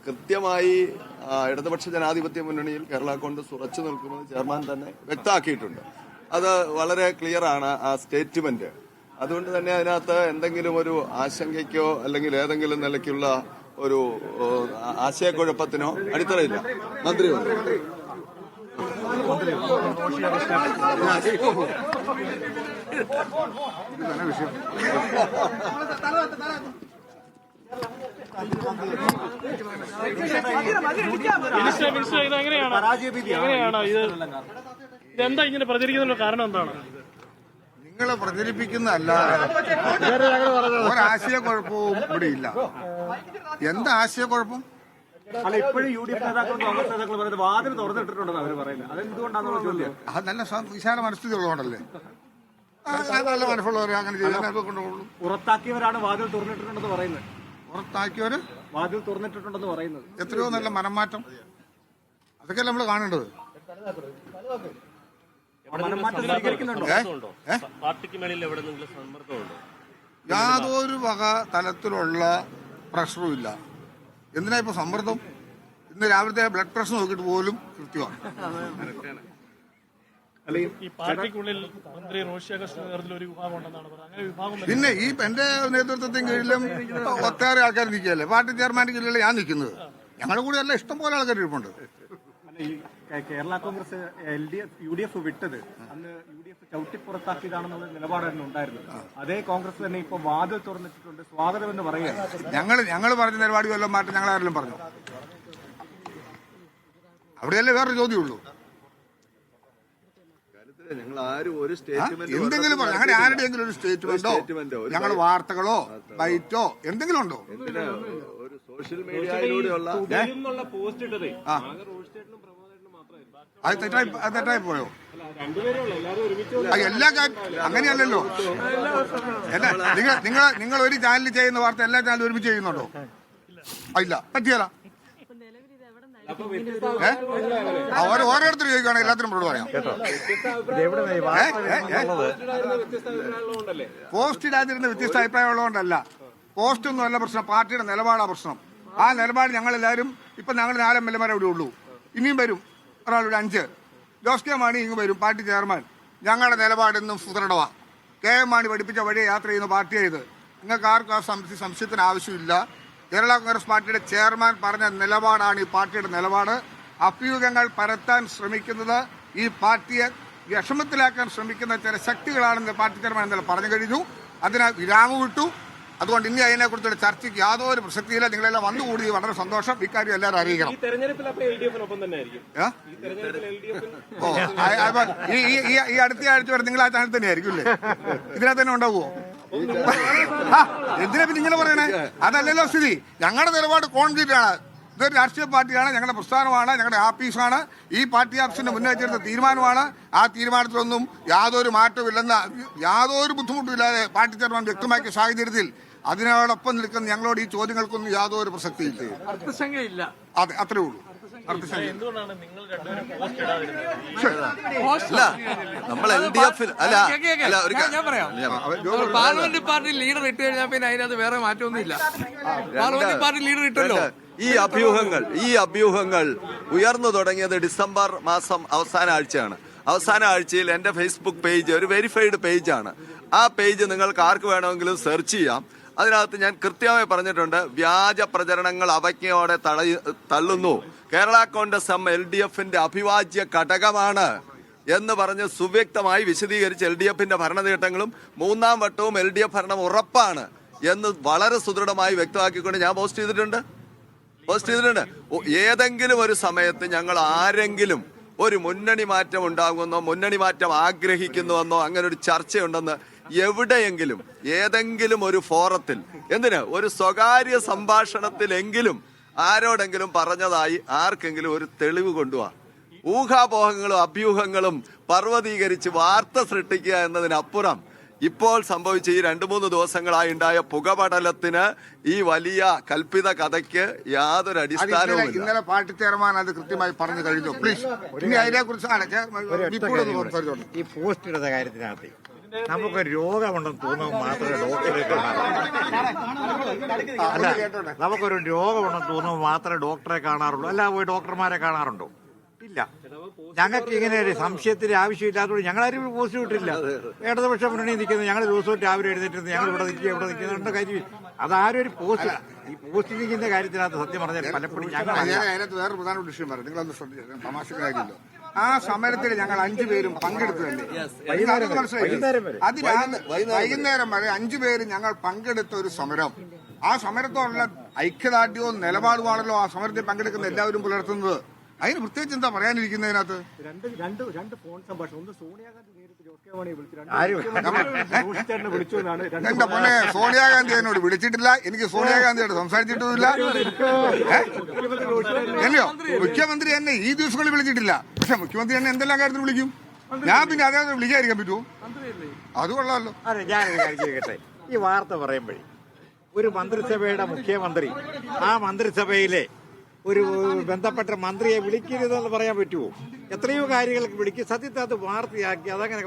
കൃത്യമായി ഇടതുപക്ഷ ജനാധിപത്യ മുന്നണിയിൽ കേരള കോൺഗ്രസ് ഉറച്ചു നിൽക്കുമെന്ന് ചെയർമാൻ തന്നെ വ്യക്തമാക്കിയിട്ടുണ്ട്. അത് വളരെ ക്ലിയറാണ് ആ സ്റ്റേറ്റ്മെന്റ്. അതുകൊണ്ട് തന്നെ അതിനകത്ത് എന്തെങ്കിലും ഒരു ആശങ്കയ്ക്കോ അല്ലെങ്കിൽ ഏതെങ്കിലും നിലയ്ക്കുള്ള ഒരു ആശയക്കുഴപ്പത്തിനോ അടിത്തറയില്ല. മന്ത്രി ഇതെന്താ ഇങ്ങനെ പ്രചരിക്കുന്ന കാരണം എന്താണ്? നിങ്ങളെ പ്രചരിപ്പിക്കുന്നതല്ല, ഒരാശയക്കുഴപ്പവും ഇവിടെ ഇല്ല. എന്താ ആശയക്കുഴപ്പം? അല്ല, ഇപ്പോഴും UDF നേതാക്കളും കോൺഗ്രസ് നേതാക്കളും പറയുന്നത് വാതിൽ തുറന്നിട്ടിട്ടുണ്ടെന്ന് അവർ പറയുന്നത്. അതെന്തുകൊണ്ടാണെന്നുള്ള ചോദ്യം. അത് നല്ല വിശാല മനസ്ഥിതി ഉള്ളതുകൊണ്ടല്ലേ. നല്ല മനസ്സുള്ളവരെ അങ്ങനെ ചെയ്യാൻ കൊണ്ടുപോകുള്ളൂ. പുറത്താക്കിയവരാണ് വാതിൽ തുറന്നിട്ടുണ്ടെന്ന് പറയുന്നത്. പുറത്താക്കിയവര് വാതിൽ തുറന്നിട്ടുണ്ടെന്ന് പറയുന്നത് എത്രയോ നല്ല മനംമാറ്റം, അതൊക്കെ നമ്മൾ കാണേണ്ടത്. യാതൊരു വക തലത്തിലുള്ള പ്രഷറും ഇല്ല. എന്തിനാ ഇപ്പൊ സമ്മർദ്ദം? ഇന്ന് രാവിലത്തെ ബ്ലഡ് പ്രഷർ നോക്കിയിട്ട് പോലും കൃത്യമാണ്. പിന്നെ ഈ എന്റെ നേതൃത്വത്തിന് കീഴിലും ഒട്ടേറെ ആൾക്കാർ നിൽക്കുകയല്ലേ. പാർട്ടി ചെയർമാന്റെ കീഴിലല്ലേ ഞാൻ നിൽക്കുന്നത്. ഞങ്ങളുടെ കൂടെ അല്ല ഇഷ്ടം പോലെ ആൾക്കാർ ഇരിപ്പുണ്ട്. കേരള കോൺഗ്രസ് UDF വിട്ടത് അന്ന് UDF ചവിട്ടിപ്പുറത്താക്കിയതാണെന്നുള്ള നിലപാടായിരുന്നു ഉണ്ടായിരുന്നത്. അതേ കോൺഗ്രസ് തന്നെ ഇപ്പൊ വാതിൽ തുറന്നിട്ടുണ്ട്, സ്വാഗതം എന്ന് പറയുക. ഞങ്ങൾ പറഞ്ഞ നിലപാട് വല്ലതും മാറ്റം ഞങ്ങൾ ആരെങ്കിലും പറഞ്ഞു? അവിടെയല്ലേ വേറൊരു ചോദ്യമുള്ളൂ. ഞങ്ങൾ ആരും ഒരു സ്റ്റേറ്റ്മെന്റ് എന്തെങ്കിലും പറഞ്ഞു? അങ്ങനെ ആരുടെയെങ്കിലും ഒരു സ്റ്റേറ്റ്മെന്റോ ഞങ്ങൾ വാർത്തകളോ ബൈറ്റോ എന്തെങ്കിലും ഉണ്ടോ? ഒരു സോഷ്യൽ മീഡിയയിലൂടെയുള്ള പോസ്റ്റ് ഇട്ടതേ അത് തെറ്റായി പോയോ? എല്ലാ അങ്ങനെയല്ലല്ലോ. നിങ്ങൾ ഒരു ചാനലിൽ ചെയ്യുന്ന വാർത്ത എല്ലാ ചാനലും ഒരുമിച്ച് ചെയ്യുന്നുണ്ടോ? ഇല്ല, പറ്റിയല്ല. ഓരോരുത്തർ ചോദിക്കുകയാണെങ്കിൽ എല്ലാത്തിനും മറുപടി പറയാം. പോസ്റ്റ് ഇടാതിരുന്ന വ്യത്യസ്ത അഭിപ്രായം ഉള്ളതുകൊണ്ടല്ല. പോസ്റ്റ് ഒന്നും അല്ല പ്രശ്നം, പാർട്ടിയുടെ നിലപാടാണ് പ്രശ്നം. ആ നിലപാട് ഞങ്ങളെല്ലാവരും ഇപ്പൊ ഞങ്ങൾ 4 MLA ഇവിടെ ഉള്ളൂ. ഇനിയും വരും ഒരാളുടെ 5. ജോസ് കെ മാണി ഇങ്ങ് വരും, പാർട്ടി ചെയർമാൻ. ഞങ്ങളുടെ നിലപാടെന്നും സുദൃഢമാണ്. KM മാണി പഠിപ്പിച്ച വഴിയെ യാത്ര ചെയ്യുന്ന പാർട്ടിയായത്. നിങ്ങൾക്ക് ആർക്കും ആ സംശയത്തിന് ആവശ്യമില്ല. കേരള കോൺഗ്രസ് പാർട്ടിയുടെ ചെയർമാൻ പറഞ്ഞ നിലപാടാണ് ഈ പാർട്ടിയുടെ നിലപാട്. അഭ്യൂഹങ്ങൾ പരത്താൻ ശ്രമിക്കുന്നത്, ഈ പാർട്ടിയെ വിഷമത്തിലാക്കാൻ ശ്രമിക്കുന്ന ചില ശക്തികളാണെന്ന് പാർട്ടി ചെയർമാൻ ഇന്നലെ പറഞ്ഞു കഴിഞ്ഞു. അതിനാൽ വിരാമം വിട്ടു. അതുകൊണ്ട് ഇനി അതിനെക്കുറിച്ചുള്ള ചർച്ചയ്ക്ക് യാതൊരു പ്രസക്തിയില്ല. നിങ്ങളെല്ലാം വന്നുകൂടി വളരെ സന്തോഷം. ഇക്കാര്യം എല്ലാവരും അറിയിക്കണം. ഈ അടുത്ത ആഴ്ച വരെ നിങ്ങൾ ആ ചാനൽ തന്നെ ആയിരിക്കും അല്ലേ? ഇതിനകത്ത് തന്നെ ഉണ്ടാവുമോ? എന്തിനാ ഇങ്ങനെ പറയണേ? അതല്ലല്ലോ സ്ഥിതി. ഞങ്ങളുടെ നിലപാട് കോൺക്രീറ്റ് ആണ്. ഇതൊരു രാഷ്ട്രീയ പാർട്ടിയാണ്, ഞങ്ങളുടെ പ്രസ്ഥാനമാണ്, ഞങ്ങളുടെ ആഫീസാണ്. ഈ പാർട്ടി ആഫീസിന്റെ മുന്നേറ്റെടുത്ത തീരുമാനമാണ്. ആ തീരുമാനത്തിലൊന്നും യാതൊരു മാറ്റമില്ലെന്ന യാതൊരു ബുദ്ധിമുട്ടുമില്ലാതെ പാർട്ടി ചെയർമാൻ വ്യക്തമാക്കിയ സാഹചര്യത്തിൽ അതിനോടൊപ്പം നിൽക്കുന്ന ഞങ്ങളോട് ഈ ചോദ്യങ്ങൾക്കൊന്നും യാതൊരു പ്രസക്തിയില്ല. അതെ, അത്രേ ഉള്ളൂ. നമ്മൾ LDF പാർലമെന്റ് പാർട്ടി ലീഡർ ഇട്ട് കഴിഞ്ഞാൽ പിന്നെ അതിനകത്ത് വേറെ മാറ്റമൊന്നുമില്ല. പാർലമെന്റ് പാർട്ടി ലീഡർ ഇട്ടല്ലോ. ഈ അഭ്യൂഹങ്ങൾ ഉയർന്നു തുടങ്ങിയത് ഡിസംബർ മാസം അവസാന ആഴ്ചയാണ്. അവസാന ആഴ്ചയിൽ എന്റെ ഫേസ്ബുക്ക് പേജ് ഒരു വെരിഫൈഡ് പേജാണ്. ആ പേജ് നിങ്ങൾക്ക് ആർക്ക് വേണമെങ്കിലും സെർച്ച് ചെയ്യാം. അതിനകത്ത് ഞാൻ കൃത്യമായി പറഞ്ഞിട്ടുണ്ട്, വ്യാജ പ്രചരണങ്ങൾ അവജ്ഞയോടെ തള്ളുന്നു. കേരള കോൺഗ്രസ് LDFന്റെ അഭിവാജ്യ ഘടകമാണ് എന്ന് പറഞ്ഞ് സുവ്യക്തമായി വിശദീകരിച്ച് LDFന്റെ ഭരണനേട്ടങ്ങളും 3ാം വട്ടവും LDF ഭരണം ഉറപ്പാണ് എന്ന് വളരെ സുദൃഢമായി വ്യക്തമാക്കിക്കൊണ്ട് ഞാൻ പോസ്റ്റ് ചെയ്തിട്ടുണ്ട്. ഏതെങ്കിലും ഒരു സമയത്ത് ഞങ്ങൾ ആരെങ്കിലും ഒരു മുന്നണി മാറ്റം ഉണ്ടാകുമെന്നോ മുന്നണി മാറ്റം ആഗ്രഹിക്കുന്നുവെന്നോ അങ്ങനെ ഒരു ചർച്ചയുണ്ടെന്ന് എവിടെയെങ്കിലും ഏതെങ്കിലും ഒരു ഫോറത്തിൽ, എന്തിന് ഒരു സ്വകാര്യ സംഭാഷണത്തിലെങ്കിലും ആരോടെങ്കിലും പറഞ്ഞതായി ആർക്കെങ്കിലും ഒരു തെളിവ് കൊണ്ടുപോവാ? ഊഹാപോഹങ്ങളും അഭ്യൂഹങ്ങളും പർവ്വതീകരിച്ച് വാർത്ത സൃഷ്ടിക്കുക എന്നതിനപ്പുറം ഇപ്പോൾ സംഭവിച്ച ഈ 2-3 ദിവസങ്ങളായി ഉണ്ടായ പുകപടലത്തിന്, ഈ വലിയ കൽപ്പിത കഥയ്ക്ക് യാതൊരു അടിസ്ഥാനവും. ഇന്നലെ പാർട്ടി ചെയർമാൻ അത് കൃത്യമായി പറഞ്ഞു കഴിഞ്ഞു. പ്ലീസ്, ഇനി അതിനെ കുറിച്ചാണ് ഈ പോസ്റ്റ് ഇടുന്ന കാര്യത്തിനകത്ത് നമുക്ക് രോഗമുണ്ടെന്ന് തോന്നുമ്പോൾ മാത്രമേ ഡോക്ടറെ കാണാറുള്ളൂ. അല്ല, നമുക്കൊരു രോഗമുണ്ടെന്ന് തോന്നുമ്പോൾ മാത്രമേ ഡോക്ടറെ കാണാറുള്ളൂ. അല്ല, പോയി ഡോക്ടർമാരെ കാണാറുണ്ടോ? ഇല്ല. ഞങ്ങൾക്ക് ഇങ്ങനെ ഒരു സംശയത്തിന്റെ ആവശ്യമില്ലാത്തതുകൊണ്ട് ഞങ്ങളാരും പോസ്റ്റ് ഇട്ടില്ല. ഇടതുപക്ഷ മുന്നണി നിൽക്കുന്നത് ഞങ്ങൾ ദിവസവും രാവിലെ എഴുന്നേറ്റ് ഞങ്ങൾ ഇവിടെ നിൽക്കുന്നുണ്ട് കാര്യം. അതാരും ഒരു പോസ്റ്റ് ഈ പോസ്റ്റിങ്ങിന്റെ കാര്യത്തിനകത്ത് സത്യം പറഞ്ഞാൽ പലപ്പോഴും ഞങ്ങൾ അതിനകത്ത് വേറെ പ്രധാനപ്പെട്ട വിഷയം പറയാം. നിങ്ങളൊന്ന് ശ്രദ്ധിച്ചു, തമാശ കാര്യമില്ല. ആ സമരത്തിൽ ഞങ്ങൾ 5 പേരും പങ്കെടുത്തതല്ലേ? വൈകുന്നേരം വരെ 5 പേര് ഞങ്ങൾ പങ്കെടുത്ത ഒരു സമരം. ആ സമരത്തോടുള്ള ഐക്യദാർഢ്യവും നിലപാടുമാണല്ലോ ആ സമരത്തിൽ പങ്കെടുക്കുന്ന എല്ലാവരും പുലർത്തുന്നത്. അതിന് പ്രത്യേകിച്ച് എന്താ പറയാനിരിക്കുന്നതിനകത്ത്? രണ്ട് ഫോൺ സംഭാഷണം. ഒന്ന് സോണിയാഗാന്ധി നേരിട്ട് ജോസ് കെ മാണിയെ വിളിച്ചു, വിളിച്ചു എന്നാണ്. എന്റെ പൊന്നെ, സോണിയാഗാന്ധി എന്നോട് വിളിച്ചിട്ടില്ല. എനിക്ക് സോണിയാഗാന്ധിയോട് സംസാരിച്ചിട്ടുമില്ല. അല്ലയോ, മുഖ്യമന്ത്രി എന്നെ ഈ ദിവസങ്ങളിൽ വിളിച്ചിട്ടില്ല. പക്ഷെ മുഖ്യമന്ത്രി എന്നെ എന്തെല്ലാം കാര്യത്തിൽ വിളിക്കും. ഞാൻ പിന്നെ അതേ വിളിക്കാതിരിക്കാൻ പറ്റുമോ? അത് കൊള്ളാമല്ലോ. അതെ, ഞാനൊരു കാര്യം ചെയ്യട്ടെ. ഈ വാർത്ത പറയുമ്പോഴേ ഒരു മന്ത്രിസഭയുടെ മുഖ്യമന്ത്രി ആ മന്ത്രിസഭയിലെ ഒരു ബന്ധപ്പെട്ട മന്ത്രിയെ വിളിക്കരുതെന്ന് പറയാൻ പറ്റുമോ? എത്രയോ കാര്യങ്ങൾക്ക് വിളിക്കും. സത്യത്തെ അത് വാർത്തയാക്കി അതങ്ങനെ